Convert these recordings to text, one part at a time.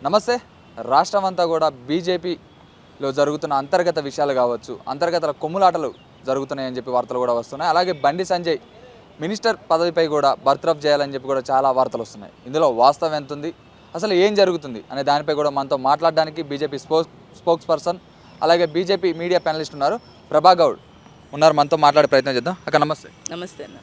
నమస్తే. రాష్ట్రం అంతా కూడా బీజేపీలో జరుగుతున్న అంతర్గత విషయాలు కావచ్చు, అంతర్గత కొమ్ములాటలు జరుగుతున్నాయని చెప్పి వార్తలు కూడా వస్తున్నాయి. అలాగే బండి సంజయ్ మినిస్టర్ పదవిపై కూడా బర్తరఫ్ చేయాలని చెప్పి కూడా చాలా వార్తలు వస్తున్నాయి. ఇందులో వాస్తవం ఎంత ఉంది, అసలు ఏం జరుగుతుంది అనే దానిపై కూడా మనతో మాట్లాడడానికి బీజేపీ స్పోక్స్ పర్సన్ అలాగే బీజేపీ మీడియా ప్యానలిస్ట్ ఉన్నారు ప్రభా గౌడ్ ఉన్నారు. మనతో మాట్లాడే ప్రయత్నం చేద్దాం. అక్క నమస్తే. నమస్తే అన్న.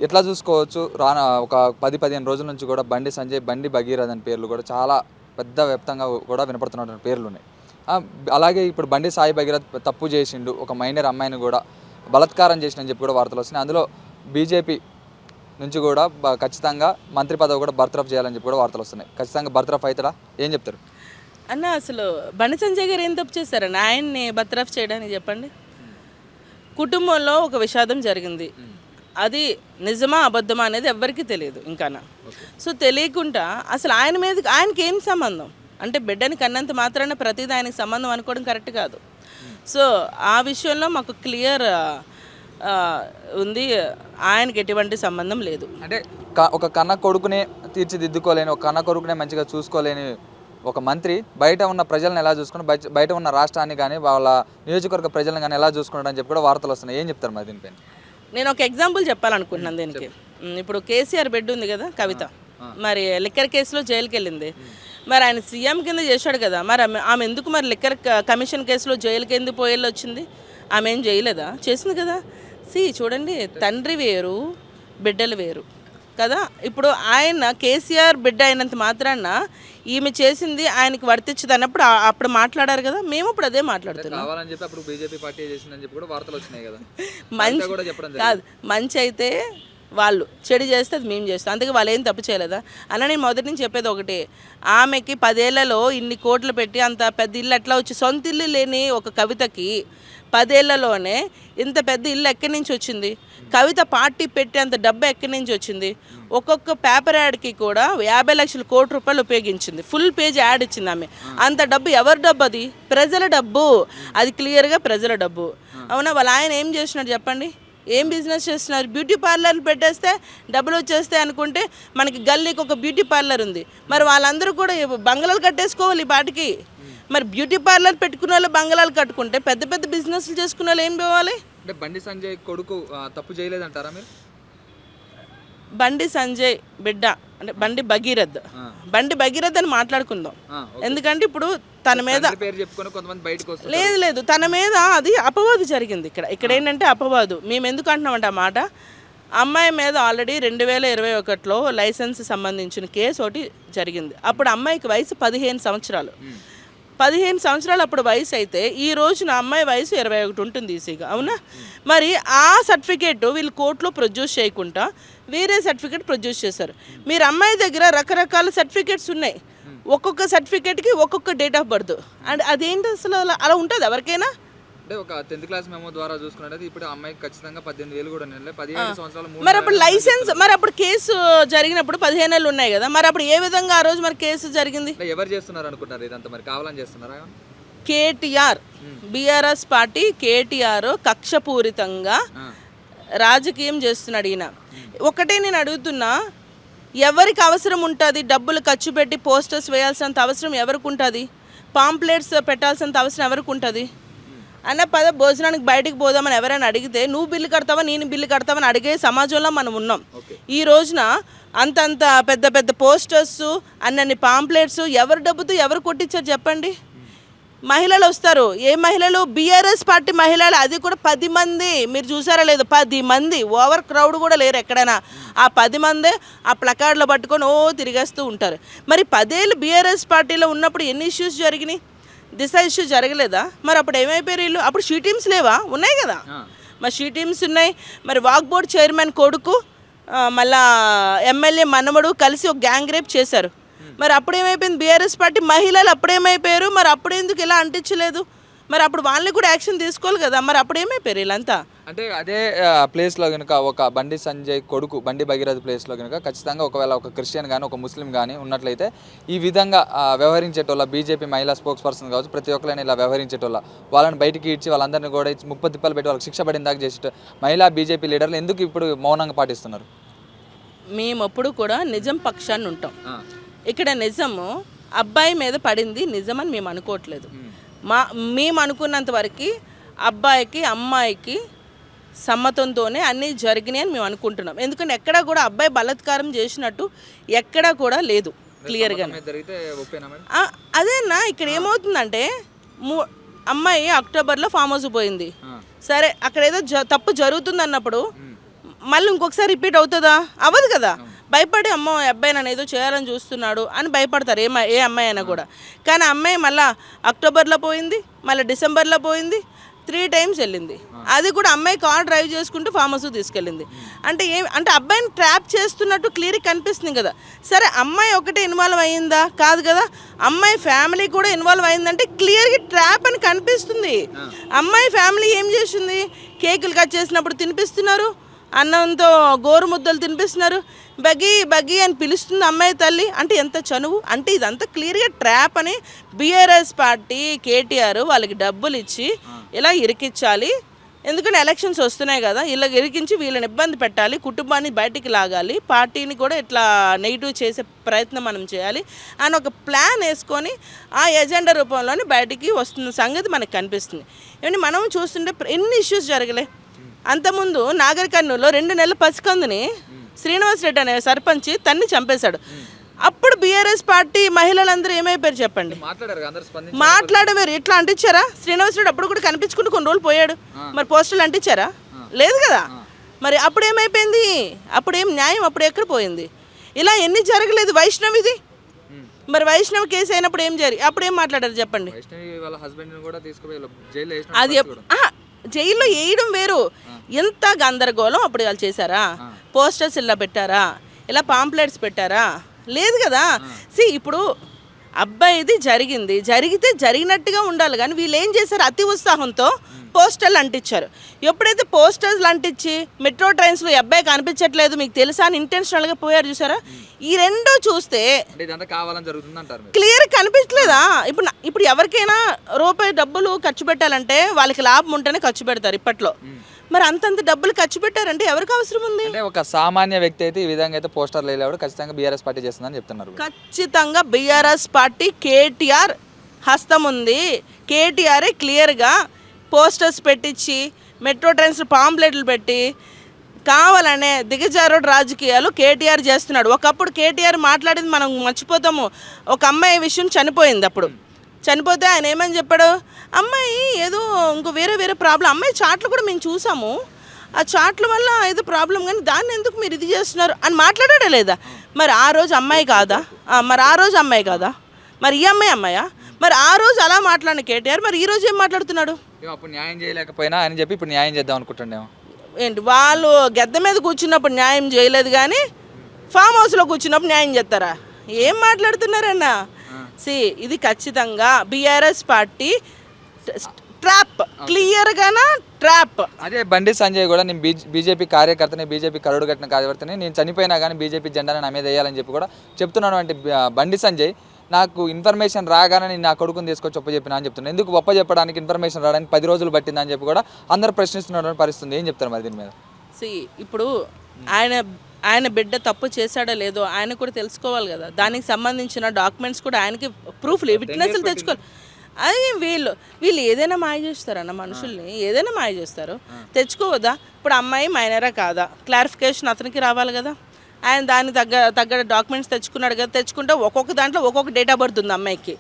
ఎట్లా చూసుకోవచ్చు, రాను ఒక 10-15 రోజుల నుంచి కూడా బండి సంజయ్, బండి భగీరథ్ అనే పేర్లు కూడా చాలా పెద్ద వ్యాప్తంగా కూడా వినపడుతున్నటువంటి పేర్లు ఉన్నాయి. అలాగే ఇప్పుడు బండి సాయి భగీరథ్ తప్పు చేసిండు, ఒక మైనర్ అమ్మాయిని కూడా బలాత్కారం చేసిండని చెప్పి కూడా వార్తలు వస్తున్నాయి. అందులో బీజేపీ నుంచి కూడా ఖచ్చితంగా మంత్రి పదవి కూడా బర్తరఫ్ చేయాలని చెప్పి కూడా వార్తలు వస్తున్నాయి. ఖచ్చితంగా బర్తరఫ్ అవుతారా, ఏం చెప్తారు అన్న? అసలు బండి సంజయ్ గారు ఏం తప్పు చేశారన్న ఆయన్ని బర్తరఫ్ చేయడానికి? చెప్పండి. కుటుంబంలో ఒక విషాదం జరిగింది, అది నిజమా అబద్ధమా అనేది ఎవ్వరికీ తెలియదు ఇంకా. సో తెలియకుండా అసలు ఆయనకి ఏం సంబంధం అంటే, బిడ్డని కన్నంత మాత్రాన ప్రతిదీ ఆయనకి సంబంధం అనుకోవడం కరెక్ట్ కాదు. సో ఆ విషయంలో మాకు క్లియర్ ఉంది, ఆయనకి ఎటువంటి సంబంధం లేదు. అంటే ఒక కన్న కొడుకునే తీర్చిదిద్దుకోలేని, ఒక కన్న కొడుకునే మంచిగా చూసుకోలేని ఒక మంత్రి బయట ఉన్న ప్రజలను ఎలా చూసుకుని, బయట ఉన్న రాష్ట్రాన్ని కానీ వాళ్ళ నియోజకవర్గ ప్రజలను కానీ ఎలా చూసుకున్నాడు అని చెప్పి కూడా వార్తలు వస్తున్నాయి. ఏం చెప్తారు మరి దీనిపైన? నేను ఒక ఎగ్జాంపుల్ చెప్పాలనుకుంటున్నాను దీనికి. ఇప్పుడు కేసీఆర్ బిడ్డ ఉంది కదా, కవిత, మరి లిక్కర్ కేసులో జైలుకి వెళ్ళింది. మరి ఆయన సీఎం కింద చేశాడు కదా, మరి ఆమె ఎందుకు మరి లిక్కర్ కమిషన్ కేసులో జైలుకి ఎందుకు పోయేళ్ళు వచ్చింది? ఆమె ఏం చేయలేదా? చేసింది కదా. చూడండి, తండ్రి వేరు, బిడ్డలు వేరు కదా. ఇప్పుడు ఆయన కేసీఆర్ బిడ్డ అయినంత మాత్రాన ఈమె చేసింది ఆయనకి వర్తించదు అన్నప్పుడు అప్పుడు మాట్లాడారు కదా. మేము ఇప్పుడు అదే మాట్లాడుతున్నాం. మంచి కాదు, మంచి అయితే వాళ్ళు, చెడు చేస్తే అది మేము చేస్తాం. అందుకే వాళ్ళు ఏం తప్పు చేయలేదా అన్న? నేను మొదటి నుంచి చెప్పేది ఒకటి, ఆమెకి 10 ఏళ్లలో ఇన్ని కోట్లు పెట్టి అంత పెద్ద ఇల్లు ఎట్లా వచ్చి, సొంత ఇల్లు లేని ఒక కవితకి 10 ఏళ్లలోనే ఇంత పెద్ద ఇల్లు ఎక్కడి నుంచి వచ్చింది? కవిత పార్టీ పెట్టి అంత డబ్బు ఎక్కడి నుంచి వచ్చింది? ఒక్కొక్క పేపర్ యాడ్కి కూడా 50 లక్షల కోట్ల రూపాయలు ఉపయోగించింది, ఫుల్ పేజ్ యాడ్ ఇచ్చింది ఆమె. అంత డబ్బు ఎవరి డబ్బు? అది ప్రజల డబ్బు, అది క్లియర్గా ప్రజల డబ్బు. అవునా? వాళ్ళ ఆయన ఏం చేస్తున్నాడు చెప్పండి? ఏం బిజినెస్ చేస్తున్నారు? బ్యూటీ పార్లర్లు పెట్టేస్తే డబ్బులు వచ్చేస్తాయి అనుకుంటే, మనకి గల్లీకి ఒక బ్యూటీ పార్లర్ ఉంది, మరి వాళ్ళందరూ కూడా బంగ్లాలు కట్టేసుకోవాలి ఈ పాటికి. మరి బ్యూటీ పార్లర్ పెట్టుకున్న వాళ్ళు బంగ్లాలు కట్టుకుంటే, పెద్ద పెద్ద బిజినెస్లు చేసుకున్న వాళ్ళు ఏం పోవాలి? అంటే బండి సంజయ్ కొడుకు తప్పు చేయలేదంటారా మీరు? బండి సంజయ్ బిడ్డ అంటే బండి భగీరథ్ అని మాట్లాడుకుందాం. ఎందుకంటే ఇప్పుడు తన మీద లేదు, తన మీద అది అపవాదు జరిగింది. ఇక్కడ ఏంటంటే అపవాదు. మేము ఎందుకు అంటున్నామంటే ఆ మాట, అమ్మాయి మీద ఆల్రెడీ 2021లో లైసెన్స్ సంబంధించిన కేసు ఒకటి జరిగింది. అప్పుడు అమ్మాయికి వయసు 15 సంవత్సరాలు. 15 సంవత్సరాలు అప్పుడు వయసు అయితే, ఈ రోజున అమ్మాయి వయసు 21 ఉంటుంది ఈజీగా. అవునా? మరి ఆ సర్టిఫికేట్ వీళ్ళు కోర్టులో ప్రొడ్యూస్ చేయకుండా వేరే సర్టిఫికేట్ ప్రొడ్యూస్ చేశారు. మీరు అమ్మాయి దగ్గర రకరకాల సర్టిఫికేట్స్ ఉన్నాయి, ఒక్కొక్క సర్టిఫికేట్కి ఒక్కొక్క డేట్ ఆఫ్ బర్త్. అండ్ అదేంటి అసలు అలా ఉంటుంది ఎవరికైనా? అంటే ఒక 10th క్లాస్ మెమో ద్వారా చూసుకున్నట్టు ఇప్పుడు అమ్మాయికి ఖచ్చితంగా 18,000 కూడా 15 సంవత్సరాలు. మరి అప్పుడు లైసెన్స్, మరి అప్పుడు కేసు జరిగినప్పుడు 15 ఏళ్ళు ఉన్నాయి కదా, మరి అప్పుడు ఏ విధంగా ఆ రోజు మరి కేసు జరిగింది? ఎవరు చేస్తున్నారు అనుకుంటారు ఇదంతా? మరి కావాలని చేస్తున్నారా? కేటీఆర్, బీఆర్ఎస్ పార్టీ, కేటీఆర్ కక్షపూరితంగా రాజకీయం చేస్తున్నాడు ఈయన. ఒకటే నేను అడుగుతున్నా, ఎవరికి అవసరం ఉంటుంది? డబ్బులు ఖర్చు పెట్టి పోస్టర్స్ వేయాల్సినంత అవసరం ఎవరికి ఉంటుంది? పాంప్లెట్స్ పెట్టాల్సినంత అవసరం ఎవరికి ఉంటుంది? అన్న భోజనానికి బయటికి పోదామని ఎవరైనా అడిగితే, నువ్వు బిల్లు కడతావా నేను బిల్లు కడతావని అడిగే సమాజంలో మనం ఉన్నాం. ఈ రోజున అంతంత పెద్ద పెద్ద పోస్టర్స్, అన్నన్ని పాంప్లెట్స్ ఎవరి డబ్బుతో ఎవరు కొట్టించారు చెప్పండి? మహిళలు వస్తారు. ఏ మహిళలు? బీఆర్ఎస్ పార్టీ మహిళలు, అది కూడా 10 మంది. మీరు చూసారా లేదు? 10 మంది, ఓవర్ క్రౌడ్ కూడా లేరు ఎక్కడైనా. ఆ 10 మందే ఆ ప్లకార్డులు పట్టుకొని తిరిగేస్తూ ఉంటారు. మరి 10 ఏళ్ళు బీఆర్ఎస్ పార్టీలో ఉన్నప్పుడు ఎన్ని ఇష్యూస్ జరిగినాయి? దిశ ఇష్యూ జరగలేదా? మరి అప్పుడు ఏమైపోయారు వీళ్ళు? అప్పుడు షీ టీమ్స్ లేవా? ఉన్నాయి కదా. మరి షీ టీమ్స్ ఉన్నాయి. మరి వాక్ బోర్డ్ చైర్మన్ కొడుకు మళ్ళా ఎమ్మెల్యే మనవడు కలిసి ఒక గ్యాంగ్ రేప్ చేశారు. మరి అప్పుడేమైపోయింది? బీఆర్ఎస్ పార్టీ మహిళలు అప్పుడేమైపోయారు? మరి అప్పుడెందుకు ఇలా అంటించలేదు? మరి అప్పుడు వాళ్ళని కూడా యాక్షన్ తీసుకోవాలి కదా. మరి అప్పుడేమైపోయారు వీళ్ళంతా? అంటే అదే ప్లేస్లో కనుక ఒక బండి సంజయ్ కొడుకు బండి భగీరథ్ ప్లేస్లో కనుక ఖచ్చితంగా ఒకవేళ ఒక క్రిస్టియన్ కానీ ఒక ముస్లిం కానీ ఉన్నట్లయితే ఈ విధంగా వ్యవహరించేటోళ్ళ బీజేపీ మహిళా స్పోక్స్ పర్సన్ కావచ్చు, ప్రతి ఒక్కరైనా ఇలా వ్యవహరించేటోళ్ళ వాళ్ళని బయటికి ఇచ్చి వాళ్ళందరినీ కూడా ఇచ్చి 30 తిప్పలు పెట్టి వాళ్ళకి శిక్ష పడిన దాకా చేసే మహిళా బీజేపీ లీడర్లు ఎందుకు ఇప్పుడు మౌనంగా పాటిస్తున్నారు? మేము అప్పుడు కూడా నిజం పక్షాన్ని ఉంటాం. ఇక్కడ నిజము అబ్బాయి మీద పడింది నిజమని మేము అనుకోవట్లేదు. మేము అనుకున్నంత వరకు అబ్బాయికి అమ్మాయికి సమ్మతంతోనే అన్నీ జరిగినాయి అని మేము అనుకుంటున్నాం. ఎందుకంటే ఎక్కడా కూడా అబ్బాయి బలాత్కారం చేసినట్టు ఎక్కడా కూడా లేదు క్లియర్గా. అదేనా ఇక్కడ ఏమవుతుందంటే అమ్మాయి అక్టోబర్లో ఫామ్ హౌస్ పోయింది, సరే అక్కడ ఏదో తప్పు జరుగుతుంది అన్నప్పుడు మళ్ళీ ఇంకొకసారి రిపీట్ అవుతుందా? అవ్వదు కదా. భయపడి అమ్మో అబ్బాయి నన్ను ఏదో చేయాలని చూస్తున్నాడు అని భయపడతారు ఏ అమ్మాయి అయినా కూడా. కానీ అమ్మాయి మళ్ళీ అక్టోబర్లో పోయింది, మళ్ళీ డిసెంబర్లో పోయింది, 3 times వెళ్ళింది. అది కూడా అమ్మాయి కార్ డ్రైవ్ చేసుకుంటూ ఫామ్ హౌస్ తీసుకెళ్ళింది. అంటే అబ్బాయిని ట్రాప్ చేస్తున్నట్టు క్లియర్గా కనిపిస్తుంది కదా. సరే అమ్మాయి ఒకటే ఇన్వాల్వ్ అయ్యిందా? కాదు కదా. అమ్మాయి ఫ్యామిలీ కూడా ఇన్వాల్వ్ అయిందంటే క్లియర్గా ట్రాప్ అని కనిపిస్తుంది. అమ్మాయి ఫ్యామిలీ ఏం చేసింది? కేకులు కట్ చేసినప్పుడు తినిపిస్తున్నారు, అన్నంతో గోరు ముద్దలు తినిపిస్తున్నారు, బగ్గి బగ్గి అని పిలుస్తుంది అమ్మాయి తల్లి. అంటే ఎంత చనువు. అంటే ఇదంతా క్లియర్గా ట్రాప్ అని బీఆర్ఎస్ పార్టీ కేటీఆర్ వాళ్ళకి డబ్బులు ఇచ్చి ఇలా ఇరికించాలి. ఎందుకంటే ఎలక్షన్స్ వస్తున్నాయి కదా, ఇలా ఇరికించి వీళ్ళని ఇబ్బంది పెట్టాలి, కుటుంబాన్ని బయటికి లాగాలి, పార్టీని కూడా ఇట్లా నెగిటివ్ చేసే ప్రయత్నం మనం చేయాలి అని ఒక ప్లాన్ వేసుకొని ఆ ఎజెండా రూపంలోనే బయటికి వస్తున్న సంగతి మనకు కనిపిస్తుంది. ఏమంటే మనం చూస్తుంటే ఎన్ని ఇష్యూస్ జరగలే. అంతకుముందు నాగర్ కర్నూలులో 2 నెలల పసికందుని శ్రీనివాస్ రెడ్డి అనే సర్పంచ్ తన్ని చంపేశాడు. అప్పుడు బీఆర్ఎస్ పార్టీ మహిళలందరూ ఏమైపోయారు చెప్పండి? మాట్లాడమేరు. ఎట్లా అంటించారా? శ్రీనివాస్ రెడ్డి అప్పుడు కూడా కనిపించుకుంటూ కొన్ని రోజులు పోయాడు, మరి పోస్టర్లు అంటించారా? లేదు కదా. మరి అప్పుడు ఏమైపోయింది? అప్పుడేం న్యాయం అప్పుడు ఎక్కడ పోయింది? ఇలా ఎన్ని జరగలేదు. వైష్ణవిది మరి వైష్ణవ్ కేసు అయినప్పుడు ఏం జరిగి అప్పుడు ఏం మాట్లాడారు చెప్పండి? అది జైల్లో వేయడం వేరు, ఎంత గందరగోళం అప్పుడు వాళ్ళు చేశారా? పోస్టర్స్ ఇలా పెట్టారా? ఇలా పాంప్లెట్స్ పెట్టారా? లేదు కదా. ఇప్పుడు అబ్బాయిది జరిగితే జరిగినట్టుగా ఉండాలి. కానీ వీళ్ళు ఏం చేశారు? అతి ఉత్సాహంతో పోస్టర్లు అంటించారు. ఎప్పుడైతే పోస్టర్లు అంటించి మెట్రో ట్రైన్స్లో అబ్బాయి కనిపించట్లేదు మీకు తెలుసా అని ఇంటెన్షనల్గా పోయారు చూసారా? ఈ రెండో చూస్తే క్లియర్ కనిపించలేదా? ఇప్పుడు ఎవరికైనా రూపాయి డబ్బులు ఖర్చు పెట్టాలంటే వాళ్ళకి లాభం ఉంటేనే ఖర్చు పెడతారు ఇప్పట్లో. మరి అంతంత డబ్బులు ఖర్చు పెట్టారంటే ఎవరికి అవసరం ఉంది? అంటే ఒక సామాన్య వ్యక్తి అయితే ఈ విధంగా అయితే పోస్టర్లు వేయలేడు, ఖచ్చితంగా బీఆర్ఎస్ పార్టీ చేస్తుందని చెప్తున్నారు. ఖచ్చితంగా బీఆర్ఎస్ పార్టీ కేటీఆర్ హస్తం ఉంది. కేటీఆరే క్లియర్గా పోస్టర్స్ పెట్టించి మెట్రో ట్రైన్స్ పాంప్లెట్లు పెట్టి కావాలనే దిగజారుడు రాజకీయాలు కేటీఆర్ చేస్తున్నాడు. ఒకప్పుడు కేటీఆర్ మాట్లాడింది మనం మర్చిపోతాము. ఒక అమ్మాయి విషయం చనిపోయింది. అప్పుడు చనిపోతే ఆయన ఏమని చెప్పాడు? అమ్మాయి ఏదో ఇంకో వేరే ప్రాబ్లం, అమ్మాయి చాట్లు కూడా మేము చూసాము, ఆ చాట్ల వల్ల ఏదో ప్రాబ్లం, కానీ దాన్ని ఎందుకు మీరు ఇది చేస్తున్నారు అని మాట్లాడాడా లేదా? మరి ఆ రోజు అమ్మాయి కాదా? మరి ఈ అమ్మాయా? మరి ఆ రోజు అలా మాట్లాడిన కేటీఆర్ మరి ఈ రోజు ఏం మాట్లాడుతున్నాడు? అప్పుడు న్యాయం చేయలేకపోయినా అని చెప్పి ఇప్పుడు న్యాయం చేద్దాం అనుకుంటుండేమో. ఏంటి వాళ్ళు గద్దె మీద కూర్చున్నప్పుడు న్యాయం చేయలేదు కానీ ఫామ్ హౌస్లో కూర్చున్నప్పుడు న్యాయం చేస్తారా? ఏం మాట్లాడుతున్నారన్నా? ఇది ఖచ్చితంగా బీఆర్ఎస్ పార్టీ ట్రాప్, క్లియర్గానా ట్రాప్. అదే బండి సంజయ్ కూడా నేను బీజేపీ కార్యకర్తని, బీజేపీ కరుడు కట్టిన కార్యకర్తని, నేను చనిపోయినా కానీ బీజేపీ జెండాని నా మీద వేయాలని చెప్పి కూడా చెప్తున్నాను. అంటే బండి సంజయ్ నాకు ఇన్ఫర్మేషన్ రాగానే నేను నా కొడుకుని తీసుకొచ్చి ఒప్పచెప్పినా అని చెప్తున్నాను. ఎందుకు ఒప్పచెప్పడానికి ఇన్ఫర్మేషన్ రావడానికి 10 రోజులు పట్టిందని చెప్పి కూడా అందరూ ప్రశ్నిస్తున్న పరిస్థితి. ఏం చెప్తారు మరి దీని మీద? ఇప్పుడు ఆయన బిడ్డ తప్పు చేశాడో లేదో ఆయన కూడా తెలుసుకోవాలి కదా. దానికి సంబంధించిన డాక్యుమెంట్స్ కూడా ఆయనకి ప్రూఫ్లు విట్నెస్లు తెచ్చుకోవాలి. అది వీళ్ళు ఏదైనా మాయ చేస్తారన్న, మనుషుల్ని ఏదైనా మాయ చేస్తారు. తెచ్చుకోవద్దా? ఇప్పుడు అమ్మాయి మైనరా కాదా క్లారిఫికేషన్ అతనికి రావాలి కదా. ఆయన దానికి తగ్గ డాక్యుమెంట్స్ తెచ్చుకున్నాడు కదా. తెచ్చుకుంటే ఒక్కొక్క దాంట్లో ఒక్కొక్క డేట్ ఆఫ్ బర్త్ ఉంది అమ్మాయికి.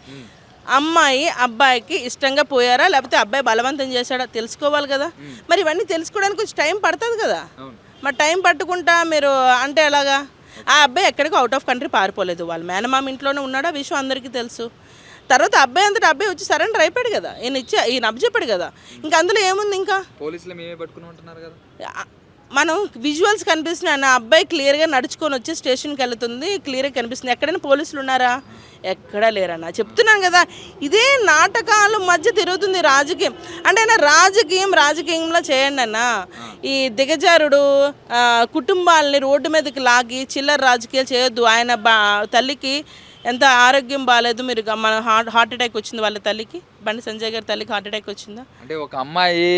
అమ్మాయి అబ్బాయికి ఇష్టంగా పోయారా లేకపోతే అబ్బాయి బలవంతం చేశాడా తెలుసుకోవాలి కదా. మరి ఇవన్నీ తెలుసుకోవడానికి కొంచెం టైం పడుతుంది కదా. మరి టైం పట్టుకుంటా మీరు అంటే ఎలాగా? ఆ అబ్బాయి ఎక్కడికి అవుట్ ఆఫ్ కంట్రీ పారిపోలేదు, వాళ్ళ మేనమామ ఇంట్లోనే ఉన్నాడు, ఆ విషయం అందరికీ తెలుసు. తర్వాత అబ్బాయి అంతటా అబ్బాయి వచ్చి సరెండర్ అయిపోయాడు కదా, ఈయన అప్పచెప్పాడు కదా. ఇంకా అందులో ఏముంది? ఇంకా పోలీసులు మేమే పట్టుకుని ఉంటున్నారు కదా. మనం విజువల్స్ కనిపిస్తున్నాయి అన్న, అబ్బాయి క్లియర్గా నడుచుకొని వచ్చి స్టేషన్కి వెళ్తుంది, క్లియర్గా కనిపిస్తుంది. ఎక్కడైనా పోలీసులు ఉన్నారా? ఎక్కడా లేరన్న. చెప్తున్నాను కదా, ఇదే నాటకాల మధ్య తిరుగుతుంది రాజకీయం. అంటే ఆయన రాజకీయంలో చేయండి అన్న. ఈ దిగజారుడు కుటుంబాలని రోడ్డు మీదకి లాగి చిల్లర రాజకీయాలు చేయొద్దు. ఆయన తల్లికి ఎంత ఆరోగ్యం బాగాలేదు, మీరు మన హార్ట్ అటాక్ వచ్చింది వాళ్ళ తల్లికి, బండి సంజయ్ గారి తల్లికి హార్ట్ అటాక్ వచ్చిందా? అంటే ఒక అమ్మాయి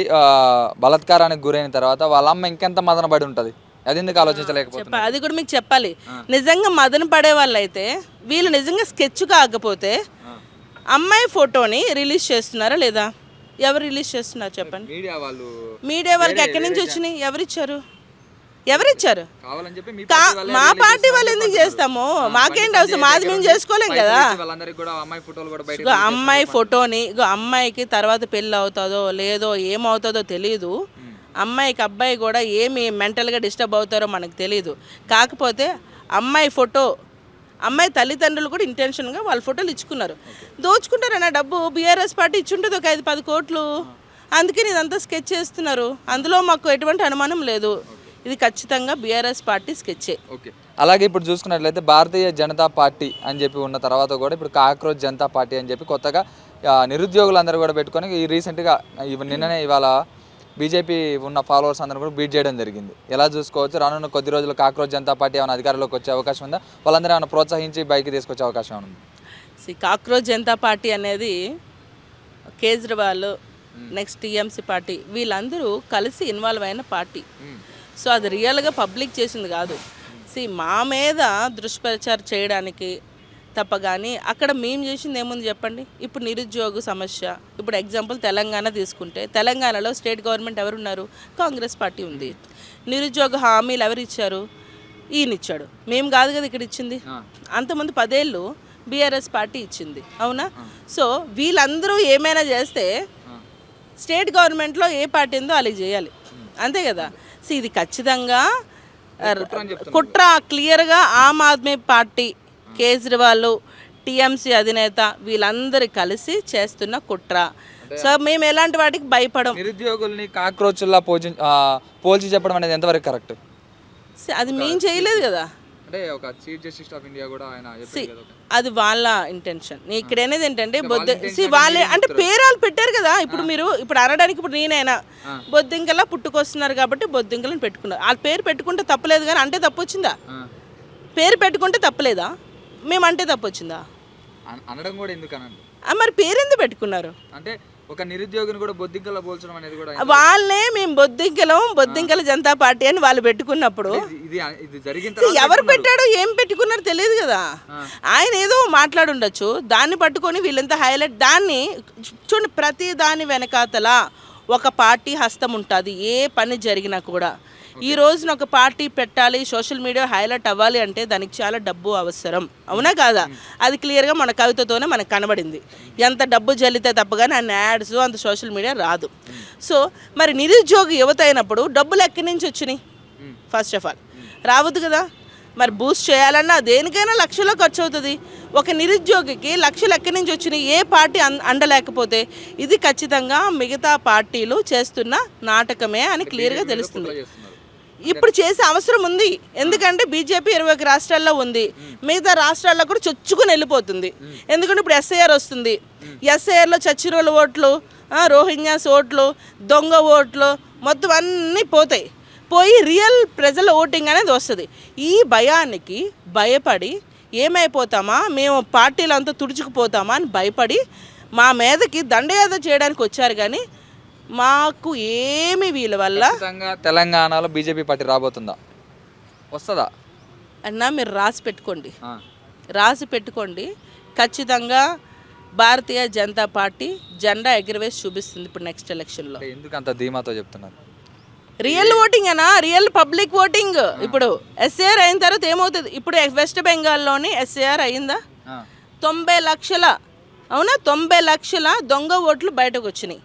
బలాత్కారానికి గురైన తర్వాత వాళ్ళ అమ్మ ఇంకెంత మదన పడి ఉంటుంది. అది ఎందుకు ఆలోచించలేకపోతున్నారు? అది కూడా మీకు చెప్పాలి. నిజంగా మదన పడే వాళ్ళు అయితే వీళ్ళు నిజంగా స్కెచ్ కాకపోతే అమ్మాయి ఫోటోని రిలీజ్ చేస్తున్నారా లేదా? ఎవరు రిలీజ్ చేస్తున్నారు చెప్పండి? మీడియా వాళ్ళకి ఎక్కడి నుంచి వచ్చినాయి? ఎవరిచ్చారు? మా పార్టీ వాళ్ళు ఎందుకు చేస్తాము? మాకేంటి అవసరం? మాది మేము చేసుకోలేం కదా. అమ్మాయి ఫోటోని అమ్మాయికి తర్వాత పెళ్ళి అవుతుందో లేదో ఏమవుతుందో తెలీదు. అమ్మాయికి అబ్బాయి కూడా ఏమి మెంటల్గా డిస్టర్బ్ అవుతారో మనకు తెలీదు. కాకపోతే అమ్మాయి ఫోటో అమ్మాయి తల్లిదండ్రులు కూడా ఇంటెన్షన్గా వాళ్ళ ఫోటోలు ఇచ్చుకున్నారు. దోచుకుంటారన్న డబ్బు బీఆర్ఎస్ పార్టీ ఇచ్చుంటుంది ఒక 5-10 కోట్లు. అందుకని ఇదంతా స్కెచ్ చేస్తున్నారు. అందులో మాకు ఎటువంటి అనుమానం లేదు. ఇది ఖచ్చితంగా బీఆర్ఎస్ పార్టీ స్కెచ్చే. ఓకే. అలాగే ఇప్పుడు చూసుకున్నట్లయితే భారతీయ జనతా పార్టీ అని చెప్పి ఉన్న తర్వాత కూడా ఇప్పుడు కాక్రోచ్ జనతా పార్టీ అని చెప్పి కొత్తగా నిరుద్యోగులందరూ కూడా పెట్టుకొని ఈ రీసెంట్గా నిన్ననే ఇవాళ బీజేపీ ఉన్న ఫాలోవర్స్ అందరూ కూడా బీట్ చేయడం జరిగింది. ఎలా చూసుకోవచ్చు? రానున్న కొద్ది రోజులు కాక్రోచ్ జనతా పార్టీ ఏమైనా అధికారంలోకి వచ్చే అవకాశం ఉందా? వాళ్ళందరూ ఏమైనా ప్రోత్సహించి బయటికి తీసుకొచ్చే అవకాశం ఉంది? కాక్రోచ్ జనతా పార్టీ అనేది కేజ్రీవాల్ నెక్స్ట్ టీఎంసీ పార్టీ వీళ్ళందరూ కలిసి ఇన్వాల్వ్ అయిన పార్టీ. సో అది రియల్గా పబ్లిక్ చేసింది కాదు. మా మీద దుష్ప్రచారం చేయడానికి తప్ప కానీ అక్కడ మేము చేసింది ఏముంది చెప్పండి? ఇప్పుడు నిరుద్యోగ సమస్య, ఇప్పుడు ఎగ్జాంపుల్ తెలంగాణ తీసుకుంటే తెలంగాణలో స్టేట్ గవర్నమెంట్ ఎవరున్నారు? కాంగ్రెస్ పార్టీ ఉంది. నిరుద్యోగ హామీలు ఎవరు ఇచ్చారు? ఈయన ఇచ్చాడు. మేము కాదు కదా ఇక్కడ ఇచ్చింది. అంతకుముందు 10 ఏళ్ళు బీఆర్ఎస్ పార్టీ ఇచ్చింది, అవునా? సో వీళ్ళందరూ ఏమైనా చేస్తే స్టేట్ గవర్నమెంట్లో ఏ పార్టీ ఉందో అలాగే చేయాలి, అంతే కదా. ఇది ఖచ్చితంగా కుట్ర. క్లియర్గా ఆమ్ ఆద్మీ పార్టీ, కేజ్రీవాల్, టీఎంసీ అధినేత వీళ్ళందరూ కలిసి చేస్తున్న కుట్ర. సో మేము ఎలాంటి వాటికి భయపడం. నిరుద్యోగుల్ని కాక్రోచ్లా పోల్చి చెప్పడం అనేది ఎంతవరకు కరెక్ట్? అది మేము చేయలేదు కదా. అది వాళ్ళ ఇంటెన్షన్. ఇక్కడ అనేది ఏంటంటే వాళ్ళే అంటే పేరాలు పెట్టారు కదా. ఇప్పుడు మీరు ఇప్పుడు అనడానికి ఇప్పుడు నేనైనా బొద్దింకలా పుట్టుకొస్తున్నారు కాబట్టి బొద్దింకలను పెట్టుకున్నారు. వాళ్ళ పేరు పెట్టుకుంటే తప్పలేదు కానీ అంటే తప్పు వచ్చిందా? పేరు పెట్టుకుంటే తప్పలేదా? మేము అంటే తప్పు వచ్చిందా? అనడం కూడా ఎందుకు అనండి? మరి పేరు ఎందుకు పెట్టుకున్నారు? అంటే ఒక నిరుద్యోగిని కూడా బొద్దింకల పోల్చడం అనేది కూడా వాళ్ళే మేము బొద్దింకల జనతా పార్టీ అని వాళ్ళు పెట్టుకున్నప్పుడు ఎవరు పెట్టాడో ఏం పెట్టుకున్నారో తెలియదు కదా. ఆయన ఏదో మాట్లాడుండొచ్చు, దాన్ని పట్టుకొని వీళ్ళంతా హైలైట్. దాన్ని చూడండి, ప్రతి దాని వెనకాతల ఒక పార్టీ హస్తం ఉంటుంది. ఏ పని జరిగినా కూడా ఈ రోజున ఒక పార్టీ పెట్టాలి, సోషల్ మీడియా హైలైట్ అవ్వాలి అంటే దానికి చాలా డబ్బు అవసరం, అవునా కాదా? అది క్లియర్గా మన కవితతోనే మనకు కనబడింది. ఎంత డబ్బు జల్లితే తప్పగానే అన్ని యాడ్స్ అంత సోషల్ మీడియా రాదు. సో మరి నిరుద్యోగి యువత అయినప్పుడు డబ్బులు ఎక్కడి నుంచి వచ్చినాయి? ఫస్ట్ ఆఫ్ ఆల్ రావద్దు కదా. మరి బూస్ట్ చేయాలన్నా దేనికైనా లక్షలో ఖర్చు అవుతుంది. ఒక నిరుద్యోగికి లక్షలు ఎక్కడి నుంచి వచ్చినాయి? ఏ పార్టీ అండలేకపోతే ఇది ఖచ్చితంగా మిగతా పార్టీలు చేస్తున్న నాటకమే అని క్లియర్గా తెలుస్తుంది. ఇప్పుడు చేసే అవసరం ఉంది. ఎందుకంటే బీజేపీ 21 రాష్ట్రాల్లో ఉంది. మిగతా రాష్ట్రాల్లో కూడా చొచ్చుకుని వెళ్ళిపోతుంది. ఎందుకంటే ఇప్పుడు ఎస్ఐఆర్ వస్తుంది. ఎస్ఐఆర్లో చచ్చిన వాళ్ళ ఓట్లు, రోహింగ్యాస్ ఓట్లు, దొంగ ఓట్లు మొత్తం అన్నీ పోయి రియల్ ప్రజల ఓటింగ్ అనేది వస్తుంది. ఈ భయానికి భయపడి ఏమైపోతామా, మేము పార్టీలు అంతా తుడుచుకుపోతామా అని భయపడి మా మీదకి దండయాత్ర చేయడానికి వచ్చారు. కానీ మాకు ఏమి వీళ్ళ వల్ల తెలంగాణలో బీజేపీ పార్టీ రాబోతుందా, వస్తుందా అన్నా మీరు రాసి పెట్టుకోండి. ఖచ్చితంగా భారతీయ జనతా పార్టీ జెండా ఎగిరివేసి చూపిస్తుంది ఇప్పుడు నెక్స్ట్ ఎలక్షన్లో. ఎందుకు అంత ధీమాతో చెప్తున్నారు? రియల్ ఓటింగ్ అనా, రియల్ పబ్లిక్ ఓటింగ్. ఇప్పుడు ఎస్ఏఆర్ అయిన తర్వాత ఏమవుతుంది? ఇప్పుడు వెస్ట్ బెంగాల్లోని ఎస్ఏఆర్ అయిందా? 90 లక్షల, అవునా, 90 లక్షల దొంగ ఓట్లు బయటకు వచ్చినాయి.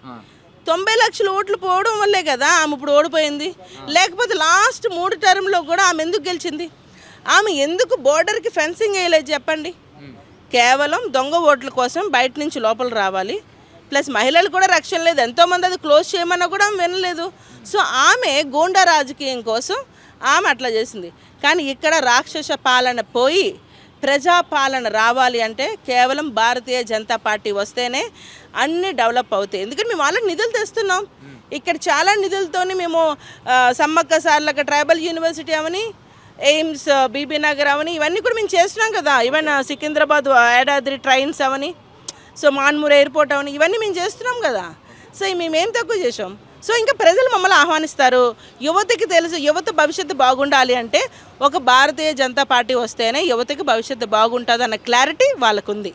90 లక్షల ఓట్లు పోవడం వల్లే కదా ఆమె ఇప్పుడు ఓడిపోయింది. లేకపోతే లాస్ట్ 3 టర్మ్లో కూడా ఆమె ఎందుకు గెలిచింది? ఆమె ఎందుకు బోర్డర్కి ఫెన్సింగ్ వేయలేదు చెప్పండి? కేవలం దొంగ ఓట్ల కోసం బయట నుంచి లోపల రావాలి. ప్లస్ మహిళలు కూడా రక్షణ లేదు. ఎంతోమంది అది క్లోజ్ చేయమన్నా కూడా ఆమె వినలేదు. సో ఆమె గూండా రాజకీయం కోసం ఆమె అట్లా చేసింది. కానీ ఇక్కడ రాక్షస పాలన పోయి ప్రజాపాలన రావాలి అంటే కేవలం భారతీయ జనతా పార్టీ వస్తేనే అన్నీ డెవలప్ అవుతాయి. ఎందుకంటే మేము వాళ్ళకి నిధులు తెస్తున్నాం. ఇక్కడ చాలా నిధులతోని మేము సమ్మక్క సార్లక ట్రైబల్ యూనివర్సిటీ అవని, ఎయిమ్స్, బీబీ నగర్ అవని ఇవన్నీ కూడా మేము చేస్తున్నాం కదా. ఈవెన్ సికింద్రాబాద్ యాదాద్రి ట్రైన్స్ అవని, సో మాన్మూర్ ఎయిర్పోర్ట్ అవని ఇవన్నీ మేము చేస్తున్నాం కదా. సో మేమేం తక్కువ చేసాం? సో ఇంకా ప్రజలు మమ్మల్ని ఆహ్వానిస్తారు. యువతకి తెలుసు, యువత భవిష్యత్తు బాగుండాలి అంటే ఒక భారతీయ జనతా పార్టీ వస్తేనే యువతకి భవిష్యత్తు బాగుంటుంది అన్న క్లారిటీ వాళ్ళకుంది.